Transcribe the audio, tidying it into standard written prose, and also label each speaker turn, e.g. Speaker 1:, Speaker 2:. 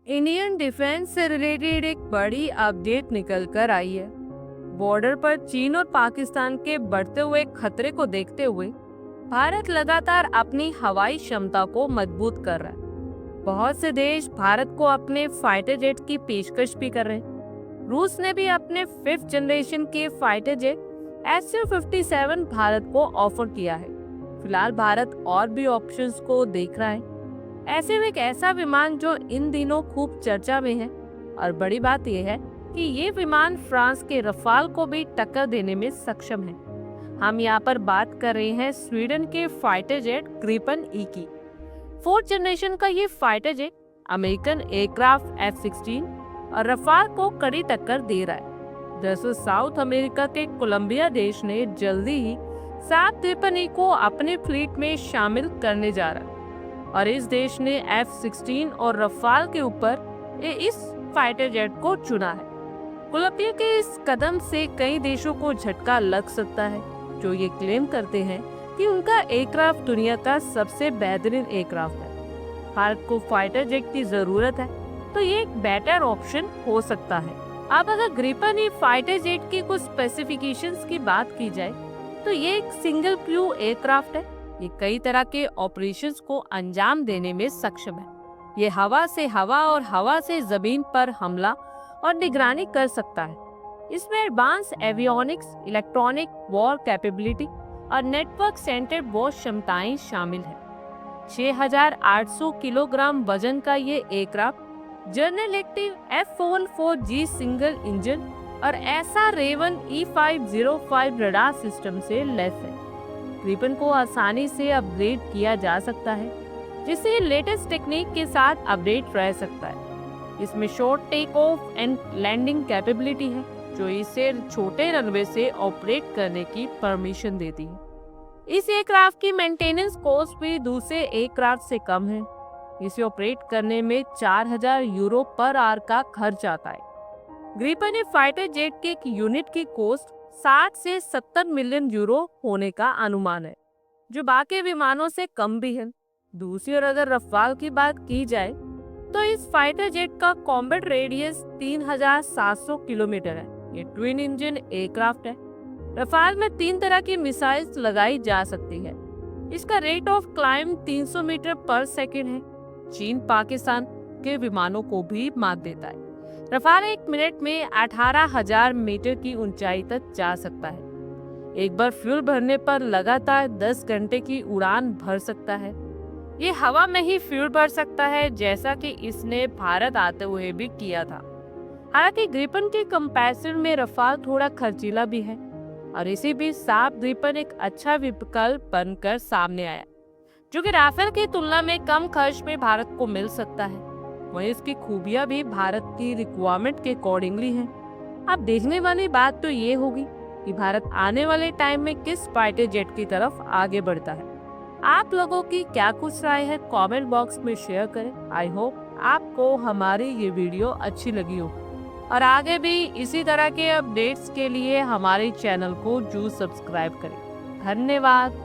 Speaker 1: Indian defence से related एक बड़ी अपडेट निकल कर आई है। बॉर्डर पर चीन और पाकिस्तान के बढ़ते हुए खतरे को देखते हुए भारत लगातार अपनी हवाई क्षमता को मजबूत कर रहा है। बहुत से देश भारत को अपने फाइटर जेट की पेशकश भी कर रहे हैं। रूस ने भी अपने 5th जनरेशन के फाइटर जेट Su-57 भारत को ऑफर किया है। फिलहाल भारत और भी ऑप्शंस को देख रहा है। ऐसे में एक ऐसा विमान जो इन दिनों खूब चर्चा में है, और बड़ी बात यह है कि ये विमान फ्रांस के रफाल को भी टक्कर देने में सक्षम है। हम यहाँ पर बात कर रहे हैं स्वीडन के फाइटर जेट ग्रिपन ई की। 4th जनरेशन का ये fighter jet American aircraft F-16 और रफाल को कड़ी टक्कर दे रहा है। दरअसल साउथ अमेरिका के कोलंबिया देश ने जल्दी ही सात ग्रिपन ई को अपने फ्लीट में शामिल करने जा रहा है, और इस देश ने F-16 और रफाल के ऊपर इस फाइटर जेट को चुना है। कोलंबिया के इस कदम से कई देशों को झटका लग सकता है, जो ये क्लेम करते हैं कि उनका एयरक्राफ्ट दुनिया का सबसे बेहतरीन एयरक्राफ्ट है। भारत को फाइटर जेट की जरूरत है, तो ये एक बेटर ऑप्शन हो सकता है। अब अगर ग्रिपन ई फाइटर जेट की कुछ स्पेसिफिकेशंस की बात की जाए, तो ये एक सिंगल क्रू एयरक्राफ्ट है। ये कई तरह के ऑपरेशंस को अंजाम देने में सक्षम है। ये हवा से हवा और हवा से जमीन पर हमला और निगरानी कर सकता है। इसमें advance avionics, electronic war capability और नेटवर्क सेंटर वॉर क्षमताएं शामिल है। 6,800 किलोग्राम वजन का ये aircraft general active F-414G single engine और SR raven E-505 radar system से लैस है। ग्रिपन को आसानी से अपग्रेड किया जा सकता है, जिससे लेटेस्ट टेक्निक के साथ अपडेट रह सकता है। इसमें short take off and landing capability है, जो इसे छोटे रनवे से ऑपरेट करने की परमिशन देती है। इस एयरक्राफ्ट की मेंटेनेंस कॉस्ट भी दूसरे एयरक्राफ्ट से कम है। इसे ऑपरेट करने में 4,000 यूरो पर आवर का खर्च आता है। ग्रिपन ए फाइटर जेट के एक यूनिट की कॉस्ट 60 से 70 मिलियन यूरो होने का अनुमान है, जो बाकी विमानों से कम भी है। दूसरी ओर अगर रफाल की बात की जाए, तो इस फाइटर जेट का कॉम्बैट रेडियस 3,700 किलोमीटर है। ये ट्विन इंजन एयरक्राफ्ट है। रफाल में 3 तरह की मिसाइल्स लगाई जा सकती है। इसका रेट ऑफ क्लाइंब 300 मीटर पर सेकेंड है। चीन पाकिस्तान के विमानों को भी मात देता है। रफाल 1 मिनट में 18,000 मीटर की ऊंचाई तक जा सकता है। एक बार फ्यूल भरने पर लगातार 10 घंटे की उड़ान भर सकता है। ये हवा में ही फ्यूल भर सकता है, जैसा कि इसने भारत आते हुए भी किया था। हालांकि ग्रिपन के कंपैरिजन में रफाल थोड़ा खर्चीला भी है, और इसी बीच साफ ग्रिपन एक अच्छा विकल्प बनकर सामने आया, जो कि राफेल की तुलना में कम खर्च में भारत को मिल सकता है। वहीं इसकी खूबियां भी भारत की रिक्वायरमेंट के अकॉर्डिंगली हैं। अब देखने वाली बात तो ये होगी कि भारत आने वाले टाइम में किस फाइटर जेट की तरफ आगे बढ़ता है। आप लोगों की क्या कुछ राय है, कमेंट बॉक्स में शेयर करें। आई होप आपको हमारी ये वीडियो अच्छी लगी हो, और आगे भी इसी तरह के अपडेट्स के लिए हमारे चैनल को जरूर सब्सक्राइब करें। धन्यवाद।